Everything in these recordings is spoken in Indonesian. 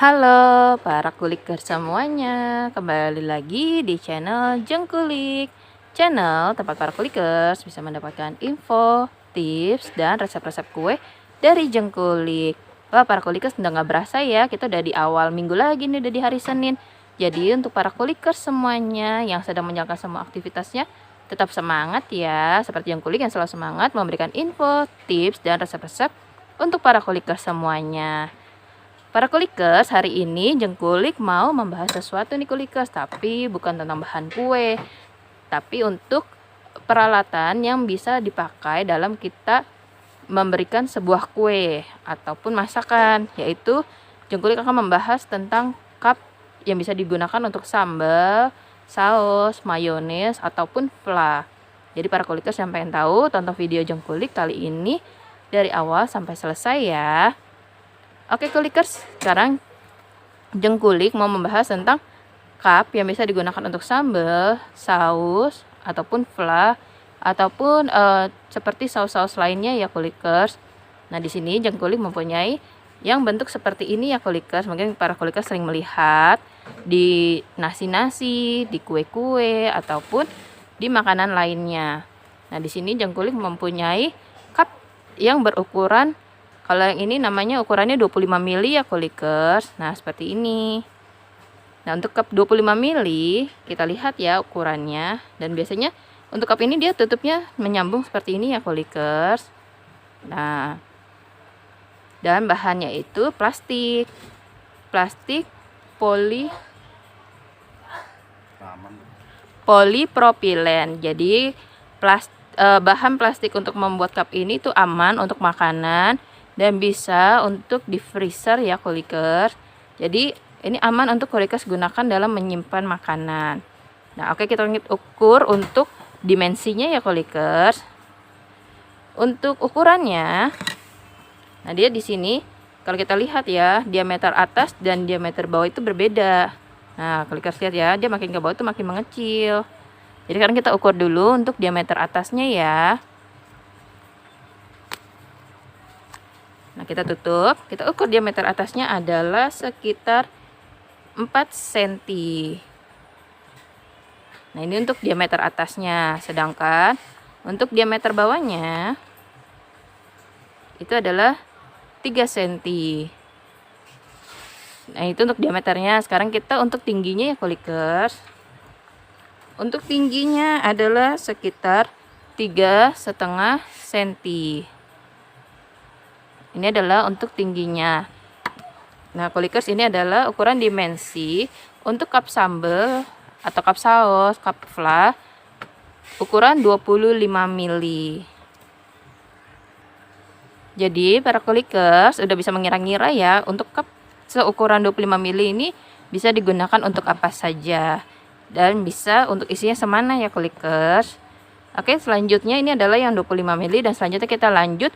Halo para kuliker semuanya, kembali lagi di channel Jengkulik. Channel tempat para kulikers bisa mendapatkan info, tips, dan resep-resep kue dari Jengkulik. Wah, para kulikers udah nggak berasa ya, kita udah di awal minggu lagi nih, udah di hari Senin. Jadi untuk para kulikers semuanya yang sedang menjalankan semua aktivitasnya, tetap semangat ya, seperti Jengkulik yang selalu semangat memberikan info, tips, dan resep-resep untuk para kulikers semuanya. Para kulikers, hari ini Jengkulik mau membahas sesuatu nih kulikers, tapi bukan tentang bahan kue, tapi untuk peralatan yang bisa dipakai dalam kita memberikan sebuah kue ataupun masakan, yaitu Jengkulik akan membahas tentang cup yang bisa digunakan untuk sambal, saus, mayones, ataupun fla. Jadi para kulikers yang pengen tahu, tonton video Jengkulik kali ini dari awal sampai selesai ya. Oke kulikers, sekarang Jengkulik mau membahas tentang cup yang bisa digunakan untuk sambal, saus, ataupun fla, ataupun seperti saus-saus lainnya ya kulikers. Nah di sini Jengkulik mempunyai yang bentuk seperti ini ya kulikers. Mungkin para kulikers sering melihat di nasi-nasi, di kue-kue, ataupun di makanan lainnya. Nah di sini Jengkulik mempunyai cup yang berukuran, kalau yang ini namanya ukurannya 25 mili ya kulikers. Nah seperti ini. Nah untuk cup 25 mili kita lihat ya ukurannya. Dan biasanya untuk cup ini dia tutupnya menyambung seperti ini ya kulikers. Nah dan bahannya itu plastik polipropilen. Jadi bahan plastik untuk membuat cup ini tuh aman untuk makanan dan bisa untuk di freezer ya kulikers. Jadi ini aman untuk kulikers gunakan dalam menyimpan makanan. Nah oke, kita ukur untuk dimensinya ya kulikers. Untuk ukurannya, nah dia di sini kalau kita lihat ya, diameter atas dan diameter bawah itu berbeda. Nah kulikers lihat ya, dia makin ke bawah itu makin mengecil. Jadi sekarang kita ukur dulu untuk diameter atasnya ya. Nah kita tutup, kita ukur diameter atasnya adalah sekitar 4 cm. Nah ini untuk diameter atasnya, sedangkan untuk diameter bawahnya itu adalah 3 cm. Nah itu untuk diameternya. Sekarang kita untuk tingginya ya kulikers. Untuk tingginya adalah sekitar 3,5 cm. Ini adalah untuk tingginya. Nah kulikers, ini adalah ukuran dimensi untuk cup sambal atau cup saus, cup fla, ukuran 25 mili. Jadi para kulikers udah bisa mengira-ngira ya, untuk cup seukuran 25 mili ini bisa digunakan untuk apa saja dan bisa untuk isinya semana ya kulikers. Oke, selanjutnya ini adalah yang 25 mili dan selanjutnya kita lanjut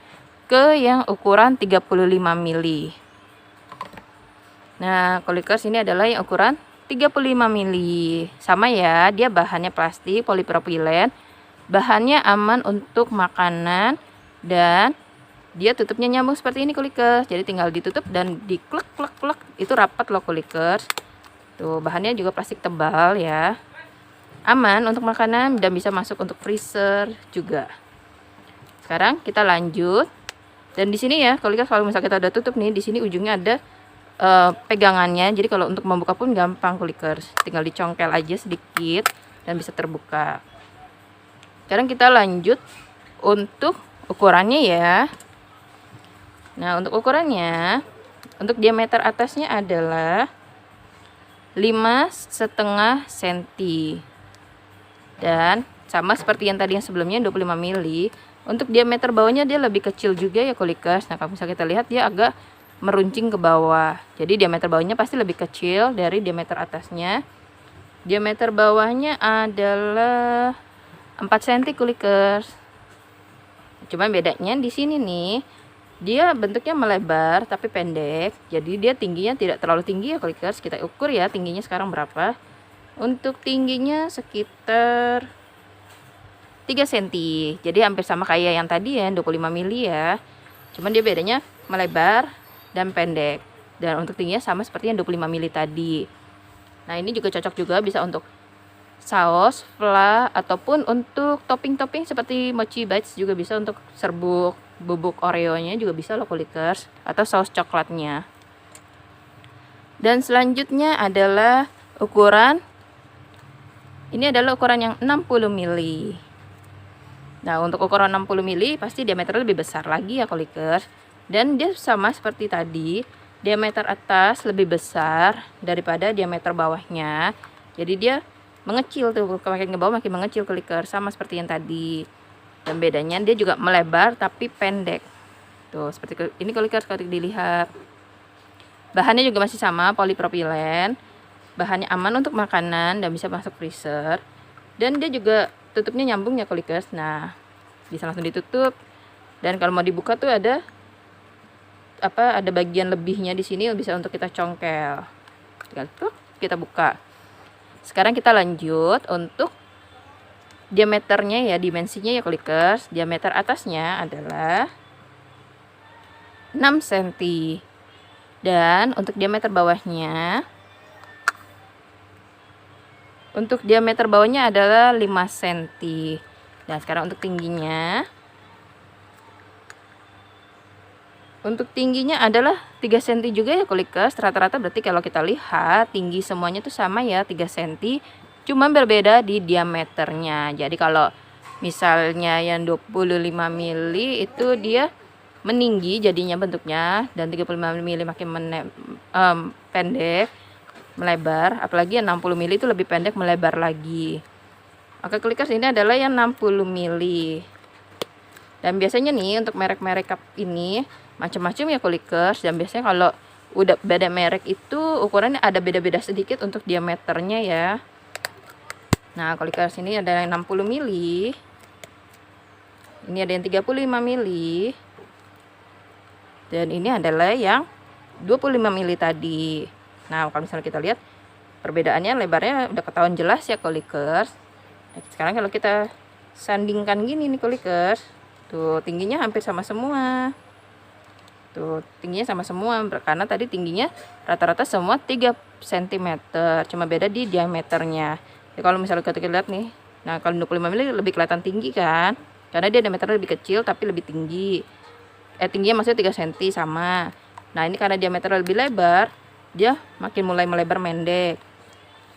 ke yang ukuran 35 mili. Nah kulikers, ini adalah yang ukuran 35 mili. Sama ya, dia bahannya plastik polipropilen, bahannya aman untuk makanan, dan dia tutupnya nyambung seperti ini kulikers. Jadi tinggal ditutup dan diklek klek klek, itu rapat loh kulikers. Tuh bahannya juga plastik tebal ya, aman untuk makanan dan bisa masuk untuk freezer juga. Sekarang kita lanjut. Dan di sini ya kulikers, kalau misalnya kita udah tutup nih, di sini ujungnya ada pegangannya. Jadi kalau untuk membuka pun gampang kulikers, tinggal dicongkel aja sedikit dan bisa terbuka. Sekarang kita lanjut untuk ukurannya ya. Nah untuk ukurannya, untuk diameter atasnya adalah 5,5 cm. Dan sama seperti yang tadi yang sebelumnya 25 mili. Untuk diameter bawahnya dia lebih kecil juga ya kulikers. Nah kalau misalnya kita lihat, dia agak meruncing ke bawah. Jadi diameter bawahnya pasti lebih kecil dari diameter atasnya. Diameter bawahnya adalah 4 cm kulikers. Cuman bedanya di sini nih, dia bentuknya melebar tapi pendek. Jadi dia tingginya tidak terlalu tinggi ya kulikers. Kita ukur ya tingginya sekarang berapa. Untuk tingginya sekitar 3 cm. Jadi hampir sama kayak yang tadi ya, 25 mili ya. Cuman dia bedanya melebar dan pendek. Dan untuk tingginya sama seperti yang 25 ml tadi. Nah, ini juga cocok juga bisa untuk saus, fla, ataupun untuk topping-topping seperti mochi bites juga bisa, untuk serbuk bubuk Oreo-nya juga bisa loh Kulikers, atau saus coklatnya. Dan selanjutnya adalah ukuran, ini adalah ukuran yang 60 ml. Nah, untuk ukuran 60 ml pasti diameternya lebih besar lagi ya Kulikers. Dan dia sama seperti tadi, diameter atas lebih besar daripada diameter bawahnya. Jadi dia mengecil tuh, makin ke bawah makin mengecil Kulikers, sama seperti yang tadi. Dan bedanya dia juga melebar tapi pendek. Tuh, seperti ini Kulikers kalau dilihat. Bahannya juga masih sama, polipropilen. Bahannya aman untuk makanan dan bisa masuk freezer. Dan dia juga tutupnya nyambung ya Kulikers. Nah, bisa langsung ditutup. Dan kalau mau dibuka tuh ada bagian lebihnya di sini, bisa untuk kita congkel. Tinggal kita buka. Sekarang kita lanjut untuk diameternya ya, dimensinya ya Kulikers. Diameter atasnya adalah 6 cm. Dan untuk diameter bawahnya, adalah 5 cm. Dan sekarang untuk tingginya, adalah 3 cm juga ya Kulikers. Rata-rata berarti kalau kita lihat tinggi semuanya tuh sama ya, 3 cm. Cuma berbeda di diameternya. Jadi kalau misalnya yang 25 ml itu dia meninggi jadinya bentuknya, dan 35 ml makin pendek melebar, apalagi yang 60 ml itu lebih pendek melebar lagi. Oke Kulikers, ini adalah yang 60 ml. Dan biasanya nih untuk merek-merek cup ini macam-macam ya Kulikers, dan biasanya kalau udah beda merek itu ukurannya ada beda-beda sedikit untuk diameternya ya. Nah Kulikers, ini ada yang 60 ml, ini ada yang 35 ml, dan ini adalah yang 25 ml tadi. Nah, kalau misalnya kita lihat perbedaannya, lebarnya udah ketahuan jelas ya Kulikers. Nah, sekarang kalau kita sandingkan gini nih Kulikers, tuh tingginya hampir sama semua. Tuh tingginya sama semua, karena tadi tingginya rata-rata semua 3 cm, cuma beda di diameternya. Jadi kalau misalnya kita lihat nih, nah kalau 25 ml lebih kelihatan tinggi kan, karena dia diameternya lebih kecil tapi lebih tinggi. Tingginya maksudnya 3 cm sama. Nah ini karena diameternya lebih lebar, dia makin mulai melebar mendek.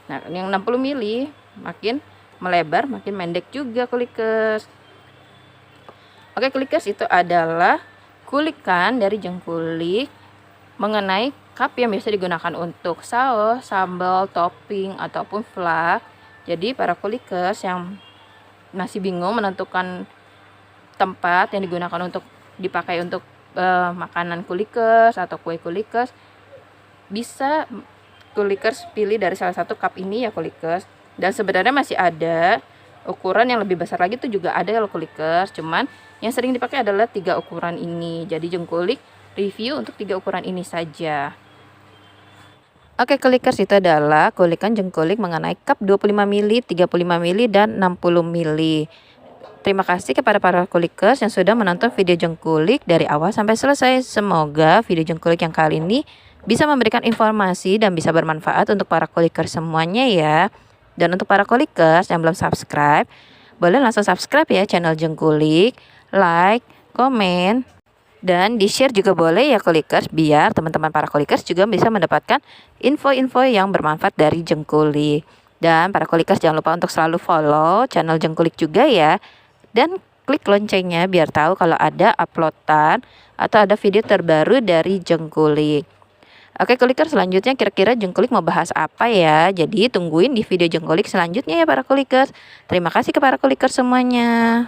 Nah yang 60 ml makin melebar makin mendek juga Kulikers. Oke Kulikers, itu adalah kulikan dari Jengkulik mengenai cup yang biasa digunakan untuk saus, sambal, topping, ataupun fla. Jadi para Kulikers yang masih bingung menentukan tempat yang digunakan untuk dipakai untuk makanan Kulikers atau kue Kulikers, bisa Kulikers pilih dari salah satu cup ini ya Kulikers. Dan sebenarnya masih ada ukuran yang lebih besar lagi, itu juga ada ya Kulikers, cuman yang sering dipakai adalah 3 ukuran ini. Jadi Jengkulik review untuk 3 ukuran ini saja. Oke Kulikers, itu adalah kulikan Jengkulik mengenai cup 25 ml, 35 ml, dan 60 ml. Terima kasih kepada para Kulikers yang sudah menonton video Jengkulik dari awal sampai selesai. Semoga video Jengkulik yang kali ini bisa memberikan informasi dan bisa bermanfaat untuk para Kulikers semuanya ya. Dan untuk para Kulikers yang belum subscribe, boleh langsung subscribe ya channel Jengkulik, like, komen, dan di-share juga boleh ya Kulikers, biar teman-teman para Kulikers juga bisa mendapatkan info-info yang bermanfaat dari Jengkulik. Dan para Kulikers jangan lupa untuk selalu follow channel Jengkulik juga ya. Dan klik loncengnya biar tahu kalau ada uploadan atau ada video terbaru dari Jengkulik. Oke Kulikers, selanjutnya kira-kira Jengkulik mau bahas apa ya? Jadi tungguin di video Jengkulik selanjutnya ya para Kulikers. Terima kasih kepada Kulikers semuanya.